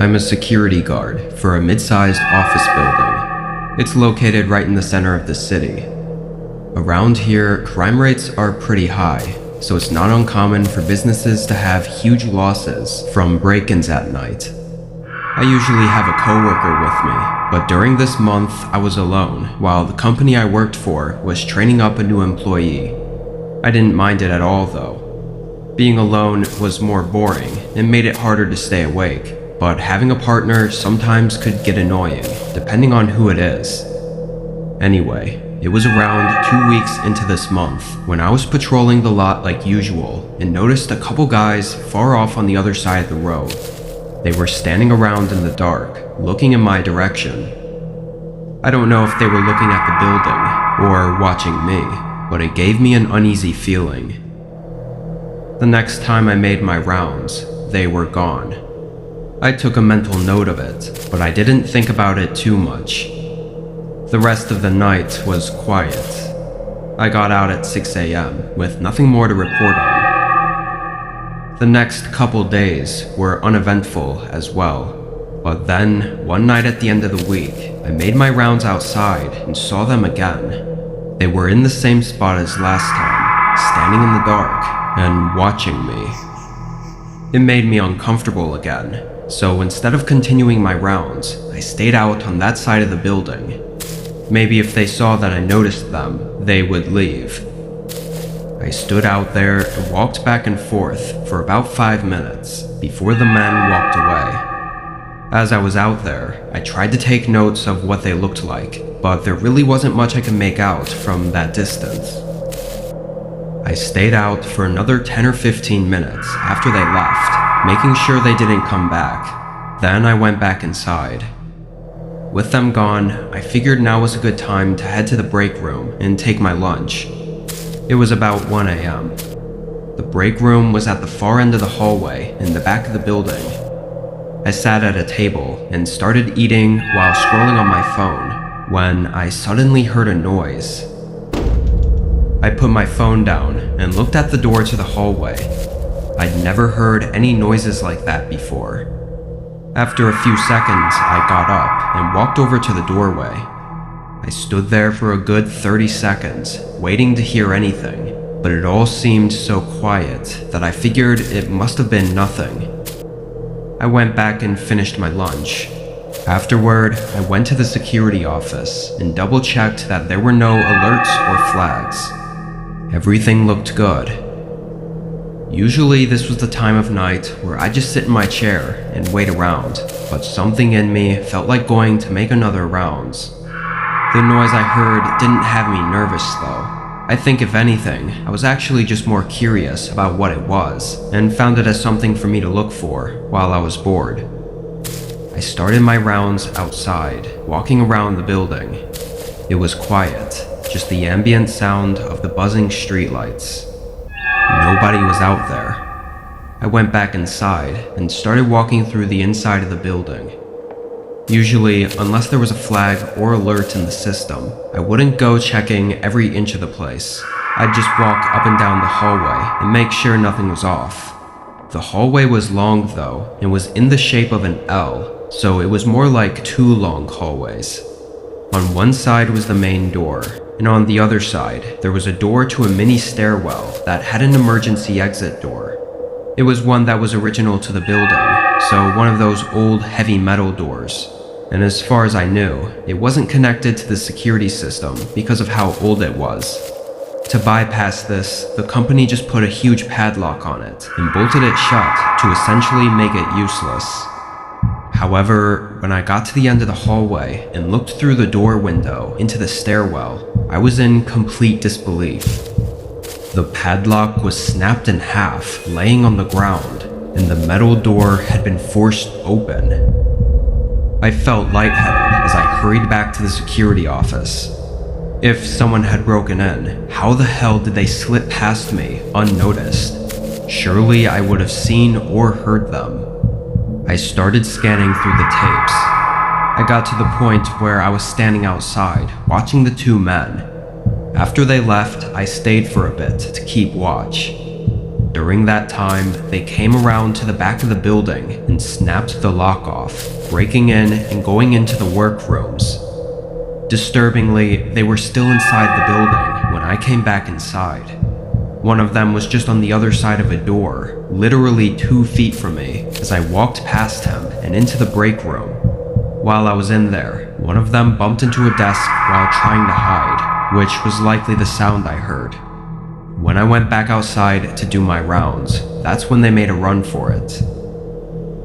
I'm a security guard for a mid-sized office building. It's located right in the center of the city. Around here, crime rates are pretty high, so it's not uncommon for businesses to have huge losses from break-ins at night. I usually have a coworker with me, but during this month I was alone while the company I worked for was training up a new employee. I didn't mind it at all though. Being alone was more boring and made it harder to stay awake, but having a partner sometimes could get annoying, depending on who it is. Anyway, it was around 2 weeks into this month when I was patrolling the lot like usual and noticed a couple guys far off on the other side of the road. They were standing around in the dark, looking in my direction. I don't know if they were looking at the building or watching me, but it gave me an uneasy feeling. The next time I made my rounds, they were gone. I took a mental note of it, but I didn't think about it too much. The rest of the night was quiet. I got out at 6 a.m. with nothing more to report on. The next couple days were uneventful as well, but then, one night at the end of the week, I made my rounds outside and saw them again. They were in the same spot as last time, standing in the dark and watching me. It made me uncomfortable again, so instead of continuing my rounds, I stayed out on that side of the building. Maybe if they saw that I noticed them, they would leave. I stood out there and walked back and forth for about 5 minutes before the men walked away. As I was out there, I tried to take notes of what they looked like, but there really wasn't much I could make out from that distance. I stayed out for another 10 or 15 minutes after they left, making sure they didn't come back. Then I went back inside. With them gone, I figured now was a good time to head to the break room and take my lunch. It was about 1 a.m. The break room was at the far end of the hallway in the back of the building. I sat at a table and started eating while scrolling on my phone when I suddenly heard a noise. I put my phone down and looked at the door to the hallway. I'd never heard any noises like that before. After a few seconds, I got up and walked over to the doorway. I stood there for a good 30 seconds, waiting to hear anything, but it all seemed so quiet that I figured it must have been nothing. I went back and finished my lunch. Afterward, I went to the security office and double-checked that there were no alerts or flags. Everything looked good. Usually this was the time of night where I just sit in my chair and wait around, but something in me felt like going to make another rounds. The noise I heard didn't have me nervous though. I think if anything, I was actually just more curious about what it was, and found it as something for me to look for while I was bored. I started my rounds outside, walking around the building. It was quiet, just the ambient sound of the buzzing streetlights. Nobody was out there. I went back inside and started walking through the inside of the building. Usually, unless there was a flag or alert in the system, I wouldn't go checking every inch of the place. I'd just walk up and down the hallway and make sure nothing was off. The hallway was long though, and was in the shape of an L, so it was more like 2 long hallways. On one side was the main door, and on the other side, there was a door to a mini stairwell that had an emergency exit door. It was one that was original to the building, so one of those old heavy metal doors. And as far as I knew, it wasn't connected to the security system because of how old it was. To bypass this, the company just put a huge padlock on it and bolted it shut to essentially make it useless. However, when I got to the end of the hallway and looked through the door window into the stairwell, I was in complete disbelief. The padlock was snapped in half, laying on the ground, and the metal door had been forced open. I felt lightheaded as I hurried back to the security office. If someone had broken in, how the hell did they slip past me unnoticed? Surely I would have seen or heard them. I started scanning through the tapes. I got to the point where I was standing outside, watching the 2 men. After they left, I stayed for a bit to keep watch. During that time, they came around to the back of the building and snapped the lock off, breaking in and going into the workrooms. Disturbingly, they were still inside the building when I came back inside. One of them was just on the other side of a door, literally 2 feet from me, as I walked past him and into the break room. While I was in there, one of them bumped into a desk while trying to hide, which was likely the sound I heard. When I went back outside to do my rounds, that's when they made a run for it.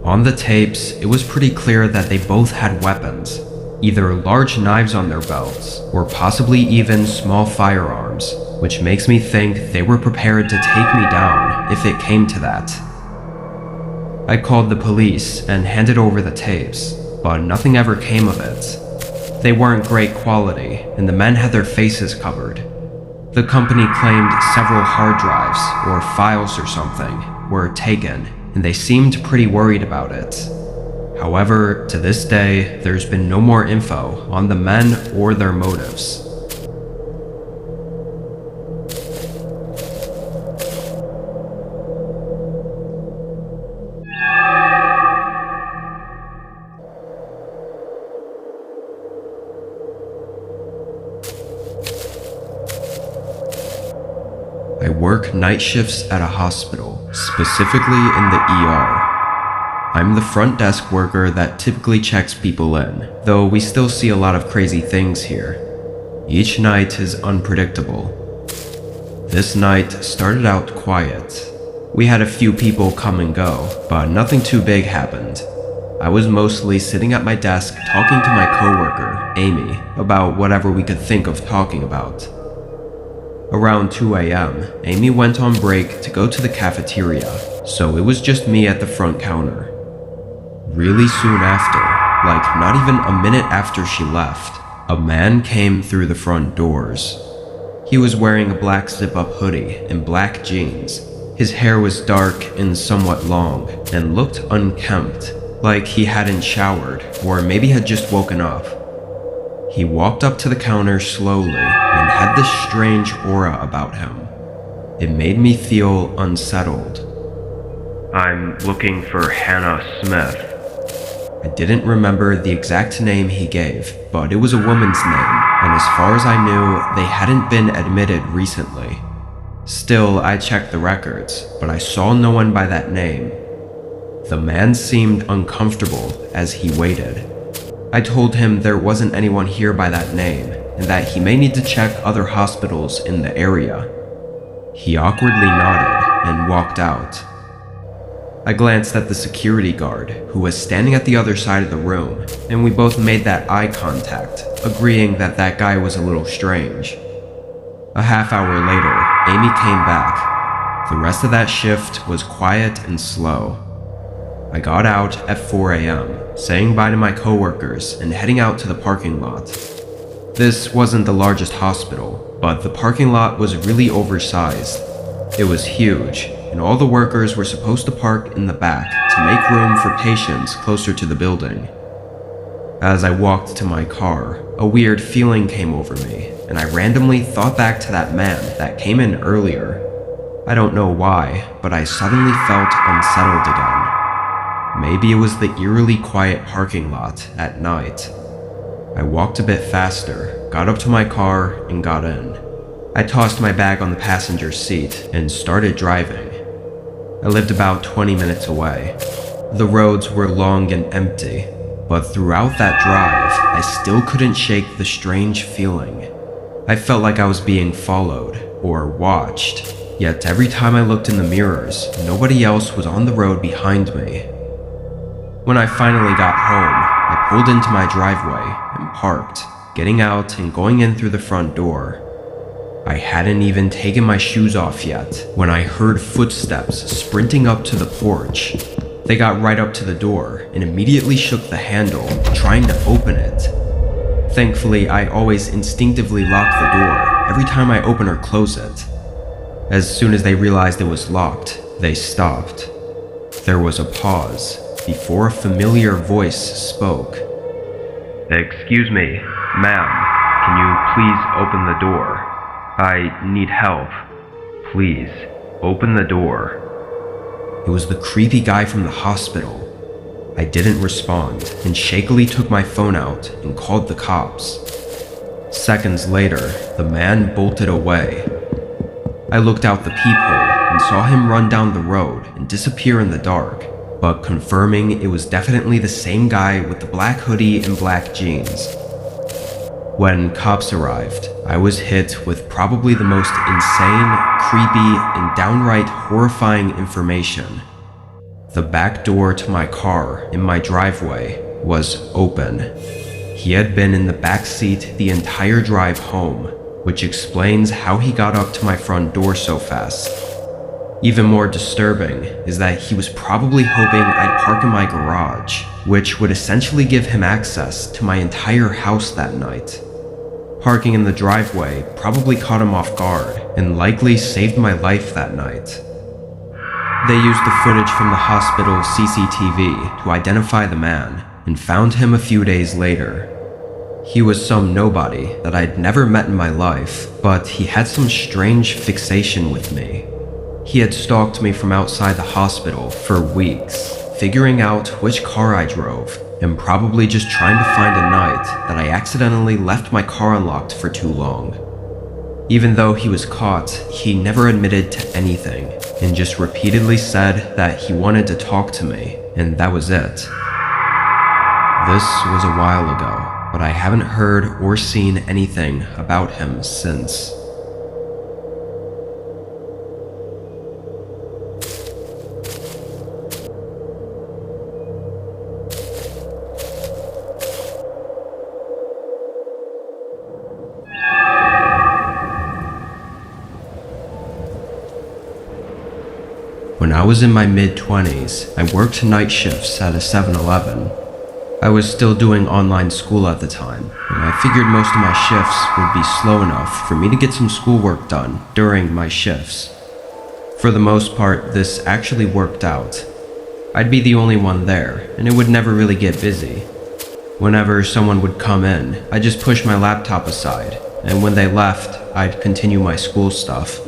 On the tapes, it was pretty clear that they both had weapons, either large knives on their belts, or possibly even small firearms, which makes me think they were prepared to take me down if it came to that. I called the police and handed over the tapes, but nothing ever came of it. They weren't great quality, and the men had their faces covered. The company claimed several hard drives, or files or something, were taken, and they seemed pretty worried about it. However, to this day, there's been no more info on the men or their motives. I work night shifts at a hospital, specifically in the ER. I'm the front desk worker that typically checks people in, though we still see a lot of crazy things here. Each night is unpredictable. This night started out quiet. We had a few people come and go, but nothing too big happened. I was mostly sitting at my desk talking to my coworker, Amy, about whatever we could think of talking about. Around 2 a.m., Amy went on break to go to the cafeteria, so it was just me at the front counter. Really soon after, like not even a minute after she left, a man came through the front doors. He was wearing a black zip-up hoodie and black jeans. His hair was dark and somewhat long, and looked unkempt, like he hadn't showered, or maybe had just woken up. He walked up to the counter slowly and had this strange aura about him. It made me feel unsettled. "I'm looking for Hannah Smith." I didn't remember the exact name he gave, but it was a woman's name, and as far as I knew, they hadn't been admitted recently. Still, I checked the records, but I saw no one by that name. The man seemed uncomfortable as he waited. I told him there wasn't anyone here by that name, and that he may need to check other hospitals in the area. He awkwardly nodded and walked out. I glanced at the security guard, who was standing at the other side of the room, and we both made that eye contact, agreeing that that guy was a little strange. A half hour later, Amy came back. The rest of that shift was quiet and slow. I got out at 4 a.m., saying bye to my coworkers and heading out to the parking lot. This wasn't the largest hospital, but the parking lot was really oversized. It was huge, and all the workers were supposed to park in the back to make room for patients closer to the building. As I walked to my car, a weird feeling came over me, and I randomly thought back to that man that came in earlier. I don't know why, but I suddenly felt unsettled again. Maybe it was the eerily quiet parking lot at night. I walked a bit faster, got up to my car, and got in. I tossed my bag on the passenger seat and started driving. I lived about 20 minutes away. The roads were long and empty, but throughout that drive, I still couldn't shake the strange feeling. I felt like I was being followed or watched, yet every time I looked in the mirrors, nobody else was on the road behind me. When I finally got home, I pulled into my driveway and parked, getting out and going in through the front door. I hadn't even taken my shoes off yet when I heard footsteps sprinting up to the porch. They got right up to the door and immediately shook the handle, trying to open it. Thankfully, I always instinctively lock the door every time I open or close it. As soon as they realized it was locked, they stopped. There was a pause before a familiar voice spoke. "Excuse me, ma'am, can you please open the door? I need help, please." Open the door." It was the creepy guy from the hospital. I didn't respond and shakily took my phone out and called the cops. Seconds later, the man bolted away. I looked out the peephole and saw him run down the road and disappear in the dark, but confirming it was definitely the same guy with the black hoodie and black jeans. When cops arrived, I was hit with probably the most insane, creepy, and downright horrifying information. The back door to my car in my driveway was open. He had been in the back seat the entire drive home, which explains how he got up to my front door so fast. Even more disturbing is that he was probably hoping I'd park in my garage, which would essentially give him access to my entire house that night. Parking in the driveway probably caught him off guard and likely saved my life that night. They used the footage from the hospital CCTV to identify the man and found him a few days later. He was some nobody that I'd never met in my life, but he had some strange fixation with me. He had stalked me from outside the hospital for weeks, figuring out which car I drove, and probably just trying to find a night that I accidentally left my car unlocked for too long. Even though he was caught, he never admitted to anything, and just repeatedly said that he wanted to talk to me, and that was it. This was a while ago, but I haven't heard or seen anything about him since. When I was in my mid-20s, I worked night shifts at a 7-Eleven. I was still doing online school at the time, and I figured most of my shifts would be slow enough for me to get some schoolwork done during my shifts. For the most part, this actually worked out. I'd be the only one there, and it would never really get busy. Whenever someone would come in, I'd just push my laptop aside, and when they left, I'd continue my school stuff.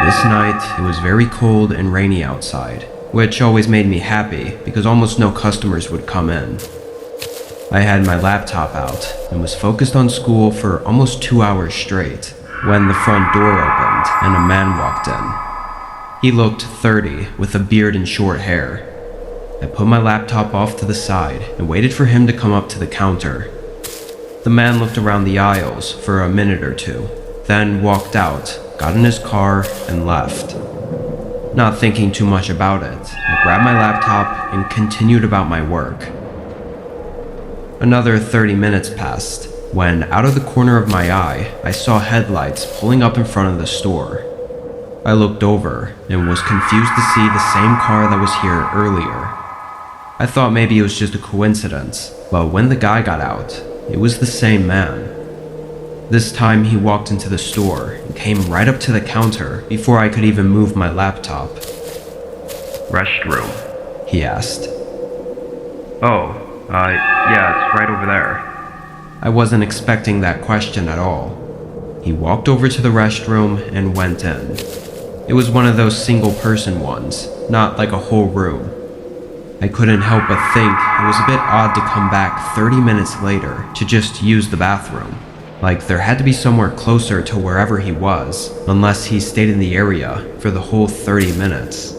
This night, it was very cold and rainy outside, which always made me happy because almost no customers would come in. I had my laptop out and was focused on school for almost 2 hours straight when the front door opened and a man walked in. He looked 30 with a beard and short hair. I put my laptop off to the side and waited for him to come up to the counter. The man looked around the aisles for a minute or two, then walked out, got in his car, and left. Not thinking too much about it, I grabbed my laptop and continued about my work. Another 30 minutes passed, when out of the corner of my eye, I saw headlights pulling up in front of the store. I looked over and was confused to see the same car that was here earlier. I thought maybe it was just a coincidence, but when the guy got out, it was the same man. This time he walked into the store and came right up to the counter before I could even move my laptop. "Restroom?" he asked. Yeah, it's right over there." I wasn't expecting that question at all. He walked over to the restroom and went in. It was one of those single-person ones, not like a whole room. I couldn't help but think it was a bit odd to come back 30 minutes later to just use the bathroom. Like there had to be somewhere closer to wherever he was, unless he stayed in the area for the whole 30 minutes.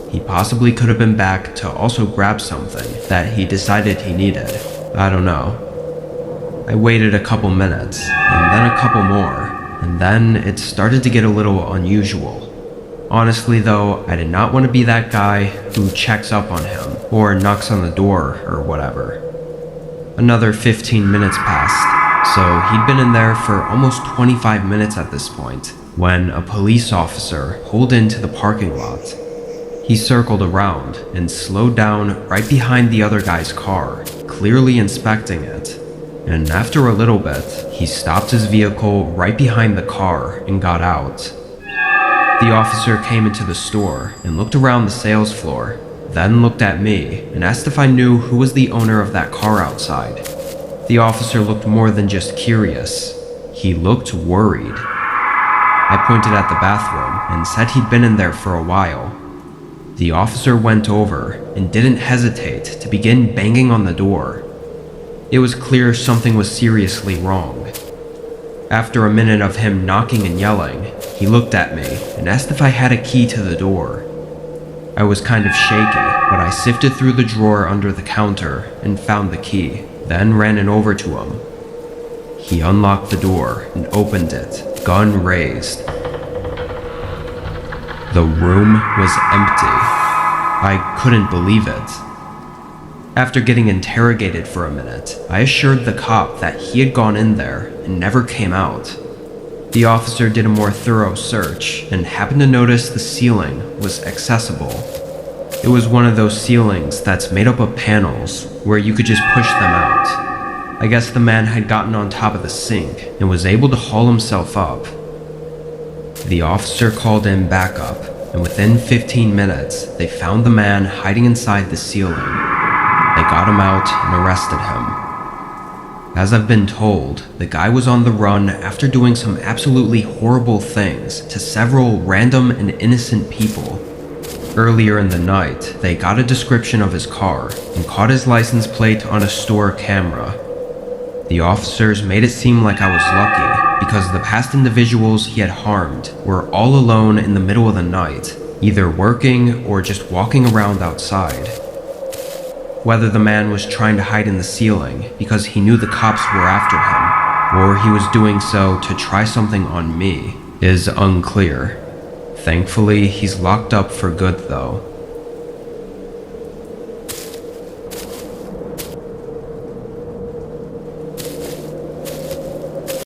He possibly could have been back to also grab something that he decided he needed. I don't know. I waited a couple minutes, and then a couple more, and then it started to get a little unusual. Honestly though, I did not want to be that guy who checks up on him, or knocks on the door, or whatever. Another 15 minutes passed, so he'd been in there for almost 25 minutes at this point, when a police officer pulled into the parking lot. He circled around and slowed down right behind the other guy's car, clearly inspecting it. And after a little bit, he stopped his vehicle right behind the car and got out. The officer came into the store and looked around the sales floor, then looked at me and asked if I knew who was the owner of that car outside. The officer looked more than just curious. He looked worried. I pointed at the bathroom and said he'd been in there for a while. The officer went over and didn't hesitate to begin banging on the door. It was clear something was seriously wrong. After a minute of him knocking and yelling, he looked at me and asked if I had a key to the door. I was kind of shaky, but I sifted through the drawer under the counter and found the key, then ran it over to him. He unlocked the door and opened it, gun raised. The room was empty. I couldn't believe it. After getting interrogated for a minute, I assured the cop that he had gone in there and never came out. The officer did a more thorough search and happened to notice the ceiling was accessible. It was one of those ceilings that's made up of panels where you could just push them out. I guess the man had gotten on top of the sink and was able to haul himself up. The officer called in backup, and within 15 minutes, they found the man hiding inside the ceiling. They got him out and arrested him. As I've been told, the guy was on the run after doing some absolutely horrible things to several random and innocent people. Earlier in the night, they got a description of his car and caught his license plate on a store camera. The officers made it seem like I was lucky because the past individuals he had harmed were all alone in the middle of the night, either working or just walking around outside. Whether the man was trying to hide in the ceiling because he knew the cops were after him, or he was doing so to try something on me, is unclear. Thankfully, he's locked up for good though.